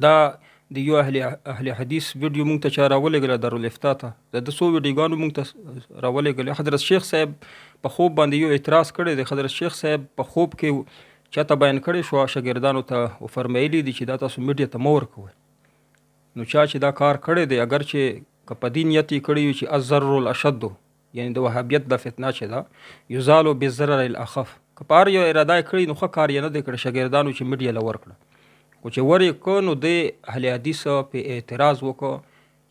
دا د یو اهل حدیث ویډیو مونږ ته چا راولېږله دارالافتا ته د څو ویډیوګانو مونږ ته راولېږلې. حضرت شیخ صاحب په خوب باندې یو اعتراض کړی دی. حضرت شیخ صاحب په خوب کې چاته بیان کړی شو شاګردانو ته وفرمایلي دي چې دا تاسو میډیا ته مه ورکوئ. نو چا چې دا کار کړی دی اگر چې که په دې نیت یې کړی وي چې الضرر الاشد یعنې د وهابیت دا فتنه چې ده یزالو بالضرر الاخف که په هر یو اراده یې کړی نو ښه کار یې نه دی کړی شاګردانو چې میډیا له ورکړه. خو چې ور یې کړ نو د اهل حدیث په اعتراض وکړ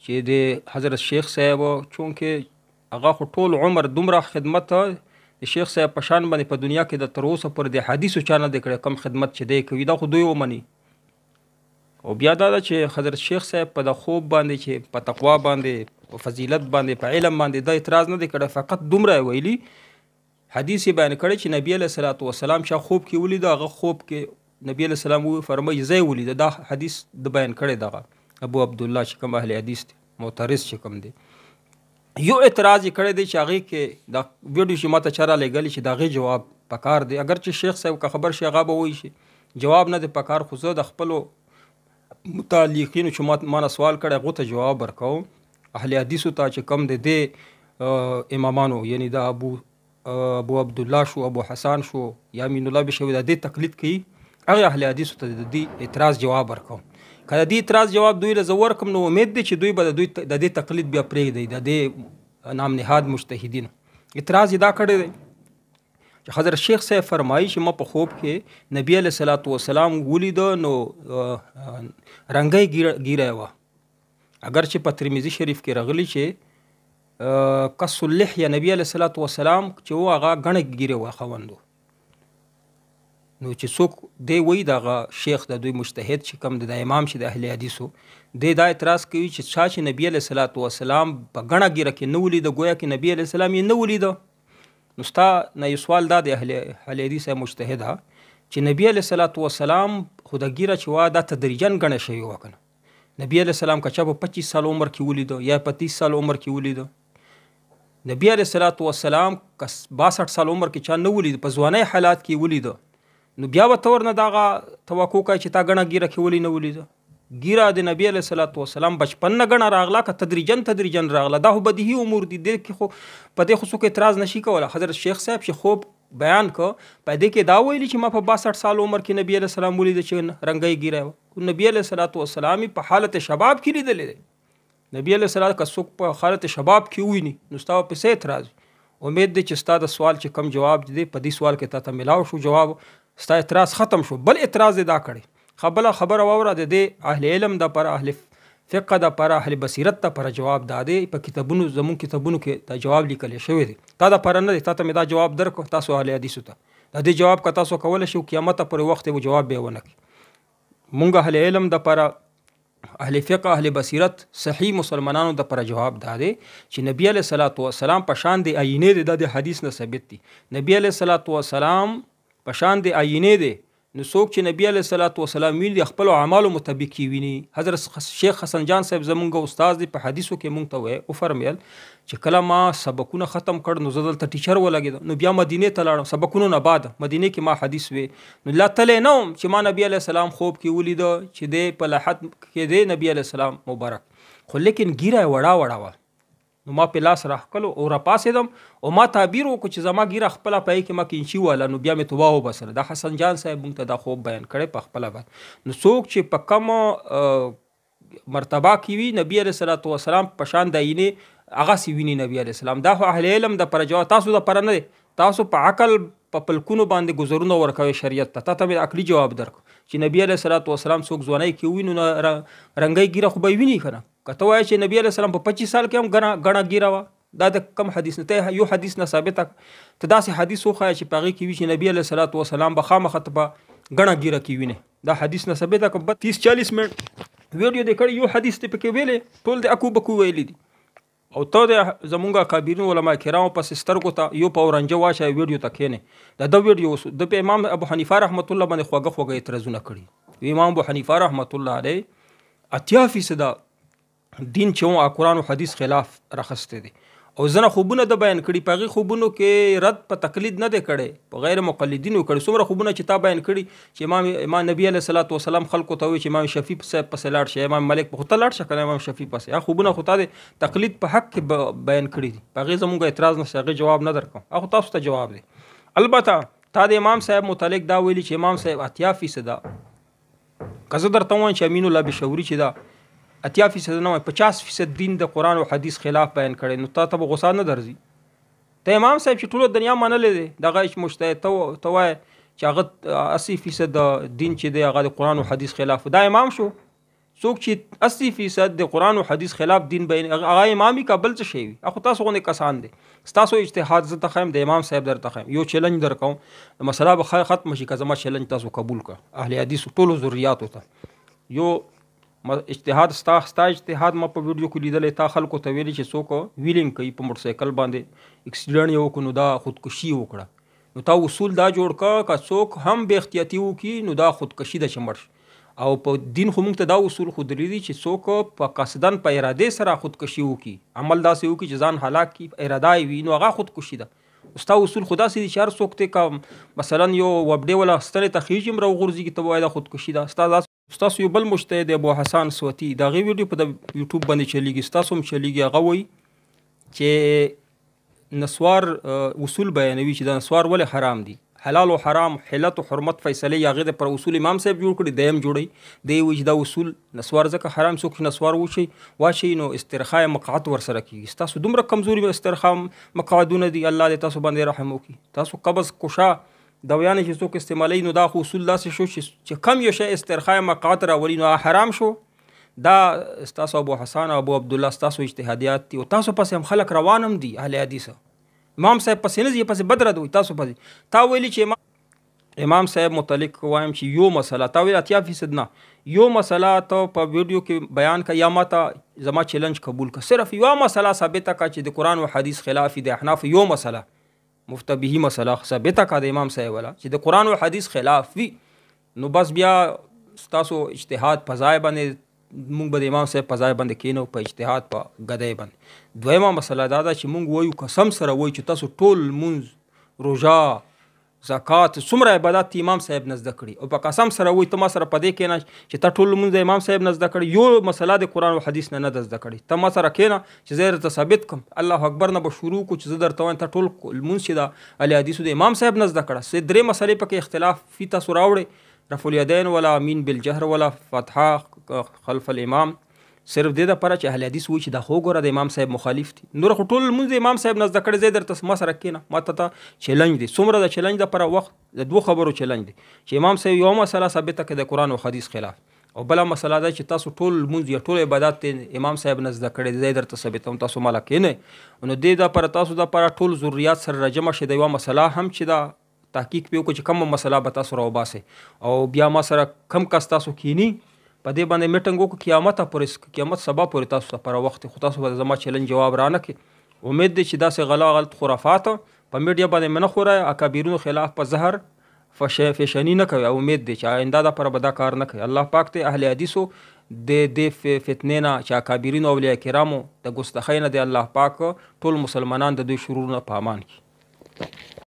چې د حضرت شیخ صاحب چونکې هغه خو ټول عمر دومره خدمت د شیخ صاحب په شان باندې په دنیا کې د تر اوسه پر د حدیثو چا نه دی کړی کم خدمت چې دی کوي دا خو دوی ومني. او بیا دا ده چې حضرت شیخ صاحب په د خوب باندې چې په تقوا باندې په فضیلت باندې په علم باندې دا اعتراض نه دی کړی فقط دومره ویلي حدیث یې بیان کړی چې نبی علیه الصلاة والسلام چا خوب کې ولیده هغه خوب کې نبی علیه السلام فرمایي زه یې ولیده. دا حدیث د بیان کړی دغه ابو عبدالله چې کوم اهل حدیث دی معترض چې کوم دی یو اعتراض یې کړی دی چې هغې کې دا ویډیو چې ماته چا رالیږلي چې د هغې جواب پکار دی. اگر چې شیخ صاحب که خبر شي هغه به وایي شي جواب نه دی پکار خو زه د خپلو متعلقینو چې ما نه سوال کړی هغو ته جواب ورکوم. اهل حدیثو ته چې کوم د دې امامانو یعنی د ابو عبدالله شو ابو حسن شو یا امین الله بشوي د دې تقلید کوي هغه اهل حدیثو ته د دې اعتراض جواب ورکوم. که د دې اعتراض جواب دوی له زه ورکړم نو امید دی چې دوی به د دې تقلید بیا پرېږدي د دې نام نهاد مجتهدینو. اعتراض یې دا کړی دی چې حضرت شیخ صاحب فرمایي چې ما په خوب کې نبی علیه الصلاة والسلام ولیده نو رنګی ګیره وه. اگر چې په ترمذي شریف کې راغلی چې قص اللحیه نبی علیه الصلاة والسلام چې و هغه ګڼه ګیره وه خوندو. نو چې څوک دی وایي دغه شیخ د دوی مجتهد چې کوم د امام چې د اهل حدیثو دی دا اعتراض کوي چې چا چې نبی علیه الصلاة والسلام په ګڼه ګیره کې نه ولیده گویا کې نبی علیه السلام یې نه ولیده. نو ستا نه یو سوال دا د اهل حدیث مجتهده چې نبی علیه الصلاة والسلام خو د ګیره چې وه دا تدریجا ګڼه شوې وه که نه. نبی علیه السلام که چا په 25 سال عمر کې ولیده یا په 30 سال عمر کې ولیده نبی علیه الصلاة والسلام که 62 سال عمر کې چا نه ولیده په ځوانۍ حالات کې ولیده نو بیا به ته ورنه دغه توقع کوي چې تا ګڼه ګیره کې ولې نه ولیده. ګیره د نبی علیه الصلاة والسلام بچپن نه ګڼه راغله که تدریجا راغله دا خو بدیهي امور دي دې کې خو په دې خو څوک اعتراض نشي کولی. حضرت شیخ صاحب چې خوب بیان کو په دې کې دا ویلي چې ما په 62 سال عمر کې نبی علیه السلام ولیده چې رنګی ګیره وه. نبی علیه الصلاة والسلام په حالت شباب کې لیدلی دی. نبی علیه السلام که څوک په حالت شباب کې وویني نو ستا په څه اعتراض امید دی چې ستا د سوال چې کم جواب دی په دې سوال کې تا ته ملاو شو جواب ستا اعتراض ختم شو. بل اعتراض دا کړی بله خبره واوره د دې اهل علم د پر اهل فقه د پر اهل بصیرت د پر جواب دا دی په کتابونو زمون کتابونو کې دا جواب لیکل شوی دی تا د پر نه دی تا ته مې دا جواب درکو تاسو اهل حدیثو ته د دې جواب که تاسو کولی شو قیامت پر وخت به جواب به ونه کړي. مونږ اهل علم د پر اهل فقه اهل بصیرت صحیح مسلمانانو د پر جواب دا دی چې نبی علیه الصلاة والسلام په شان د آینې دی د حدیث نه ثابت دی. نبی علیه الصلاة والسلام په شان د آینې دی نو څوک چې نبی علیه الصلاة والسلام ویني د خپلو اعمالو مطابق یې ویني. حضرت شیخ حسن جان صاحب زمونږ استاد دی په حدیثو کې مونږ ته وفرمیل چې کله ما سبقونه ختم کړ نو زه دلته ټیچر ولګېدم نو بیا مدینې ته لاړم سبقونو نه بعد مدینې کې ما حدیث وی نو لا تلی نه وم چې ما نبی علیه السلام خوب کې ولیده چې دی په لحد کې دی نبی علیه السلام مبارک خو لیکن ګیره یې وړه وه نو ما په لاس راښکلو او راپاسېدم او ما تعبیر وکړو چې زما ګیره خپله په کې ما کینچي واله نو بیا مې توبه وبسله. دا حسن جان صاحب مونږ ته دا خوب بیان کړی په خپله باندې. نو څوک چې په کومه مرتبه کې وي نبی علیه الصلاة والسلام په شان د آینې هغسې ویني نبی علیه السلام. دا خو اهل علم د پر جواب تاسو د پر نه دی تاسو په عقل په پلکونو باندې ګزرونه ورکوي شریعت ته تا ته مې عقلي جواب درکړو چې نبی علیه الصلاة والسلام څوک ځوانۍ کې وویني نو رنګی ګیره خو به یې ویني که نه. که ته وایې چې نبی علیه السلام په 25 سال کې هم ګڼه ګیره وه دا د کم حدیث نه ته یو حدیث نه ثابته ته داسې حدیث وښایه چې په هغې کې وي چې نبی علیه الصلاة والسلام به خامخا ته په ګڼه ګیره کې وینې. دا حدیث نه ثابته که 30-40 منټ ویډیو دې کړی یو حدیث دې پکې ویلې ټول د اکو بکو ویلي دي او ته د زمونږ اکابرین علما کرامو پسې سترګو ته یو په ورنجه واچوې ویډیو ته کښېنې د ویډیو د په امام ابو حنیفه رحمت الله باندې خوږه اعتراضونه کړي. امام ابو حنیفه رحمت الله علیه 80% دین چې قرآن او حدیث خلاف راخسته دي او ځنه خوبونه د بیان کړي په هغې خوبونو کې رد په تقلید نه دی کړی، په غیر مقلدینو کړي. څومره خوبونه چې تا بیان کړي چې امام نبي علیه الصلاۃ والسلام خلکو ته وایي چې امام شفیع صاحب پسې لاړ شي، امام مالک خو ته لاړ شه که نه امام شفیع پسې. هغه خوبونه خو تا د تقلید په حق کې بیان کړي دي، په هغې زموږ اعتراض نشته، هغې جواب نه درکوم، هغه تاسو ته جواب دی. البته تا د امام صاحب متعلق دا ویلي چې امام صاحب 80% که زه درته وایم چې امین الله بشوري چې دا 80% نه وای 50% دین د قرآن او حدیث خلاف بیان کړي، نو تا ته به غصه نه درځي؟ ته امام صاحب چې ټوله دنیا منلې دی دغه مجتهد ته وایې چې هغه 80% د دین چې دی هغه د قرآن او حدیث خلاف، دا امام شو؟ څوک چې 80% د قرآن او حدیث خلاف دین بیان هغه امامي که بل څه شی وي؟ هغه تاسو غوندې کسان دي، ستاسو اجتهاد زه ته ښیم، د امام صاحب درته ښیم. یو چیلنج در کوم، مسله به ختمه شي که زما چیلنج تاسو قبول کړه اهل حدیثو ټولو ذریاتو ته. یو اجتهاد ستا اجتهاد ما په ویډیو کې لیدلی، تا خلکو ته ویلي چې څوک ویلینګ کوي په موټرسایکل باندې اکسیډنټ یې وکړو نو دا خودکشي وکړه، نو تا اصول دا جوړ کړه که څوک هم بې احتیاطي وکړي نو دا خودکشي ده چې مړ شي. او په دین خو موږ ته دا اصول ښودلي دي چې څوک په قصدن په ارادې سره خودکشي وکړي، عمل داسې وکړي چې ځان هلاک کړي، اراده یې وي، نو هغه خودکشي ده. ستا اصول خو داسې دي چې هر څوک ته که مثلا یو وبډې ولا ستنې ته خیږي هم راوغورځېږي ته به وایې دا خودکشي ده. ستاسو یو بل مجتهد ابو حسن صوتی د هغې ویډیو په د یوټیوب باندې چلیږي، ستاسو هم چلیږي، هغه وایي چې نسوار اصول بیانوي چې د نسوار ولې حرام دي، حلال او حرام، حلت او حرمت فیصلې یې هغې د پر اصول امام صاحب جوړ کړي، دی هم جوړوي، دی وایي چې دا اصول نسوار ځکه حرام، څوک چې نسوار واچوي نو استرخاء مقعد ورسره کېږي. ستاسو دومره کمزوري استرخاء مقعدونه دي، الله دې تاسو باندې رحم وکړي. تاسو قبض کشا دویانې چې څوک استعمالوي نو دا خو اصول داسې شو چې کم یو شی استرخاء مقعد راولي نو حرام شو. دا ستاسو ابو حسن او ابو عبدالله ستاسو اجتهادیات دي، او تاسو پسې هم خلک روان هم دي اهل حدیثه. امام صاحب پسې نه ځي، پسې بد رد وي تاسو پسې. تا ویلي چې امام صاحب متعلق وایم چې یو مسله، تا ویل 80% نه، یو مسله ته په ویډیو کې بیان کړه یا ماته زما چیلنج قبول کړه، صرف یوه مسله ثابته کړه چې د قرآن او حدیث خلاف د احناف یو مسله مفتبهی مسله ثابته کړه د امام صاحب والا چې د قرآن او حدیث خلاف وي، نو بس بیا ستاسو اجتهاد په ځای باندې موږ به د امام صاحب په ځای باندې کینو، په اجتهاد په ګدۍ باندې. دویمه مسله دا ده چې موږ وایو قسم سره وایو چې تاسو ټول لمونځ، روژه، زکات، څومره عبادات تی امام صاحب نه زده کړي، او په قسم سره وایي ته ما سره په دې کښېنه چې تا ټول لمونځ د امام صاحب نه زده کړي، یو مسله د قرآن او حدیث نه ده زده کړي، ته ما سره کښېنه چې زه درته ثابت کړم، الله اکبر نه به شروع کړو چې زه درته وایم ته ټول لمونځ چې د اهل حدیثو د امام صاحب نه زده کړه. درې مسلې پکې اختلاف فی تاسو راوړئ، رفع الیدین ولا امین بالجهر ولا فتحه خلف الامام، صرف دې دپاره چې اهل حدیث وایي چې دا خو ګوره د امام صاحب مخالف دي، نور خو ټول لمونځ د امام صاحب نه زده کړی، زه درته ما سره کښېنه، ما ته چیلنج دی. څومره د چیلنج دپاره وخت د دوو خبرو چیلنج دی چې امام صاحب یوه مسله ثابته کړي د قرآن او حدیث خلاف، او بله مسله ده چې تاسو ټول لمونځ یا ټول عبادات امام صاحب نه زده کړی، زه درته ثابتوم، تاسو ماله کښېنئ. نو دې دپاره تاسو دپاره ټول ضروریات سره راجمع شي، د یوه مسله هم چې دا تحقیق پې وکړو چې کومه مسله به تاسو راوباسئ، او بیا ما سره کم کس تاسو کښېني په دې باندې میټنګ وکړو قیامته پورې، قیامت سبا پورې تاسو لپاره وخت، خو تاسو به زما چیلنج جواب رانه کړي. امید دی چې داسې غلط خرافات په میډیا باندې مه نه خوره، اکابرینو خلاف په زهر فیشني نه کوي، او امید دی چې آینده دپاره به دا کار نه کوي. الله پاک ته اهل حدیثو د فتنې نه چې اکابرینو اولیاء کرامو د ګستاخۍ نه دی الله پاک ټول مسلمانان د دوی شرور نه په امان کړي.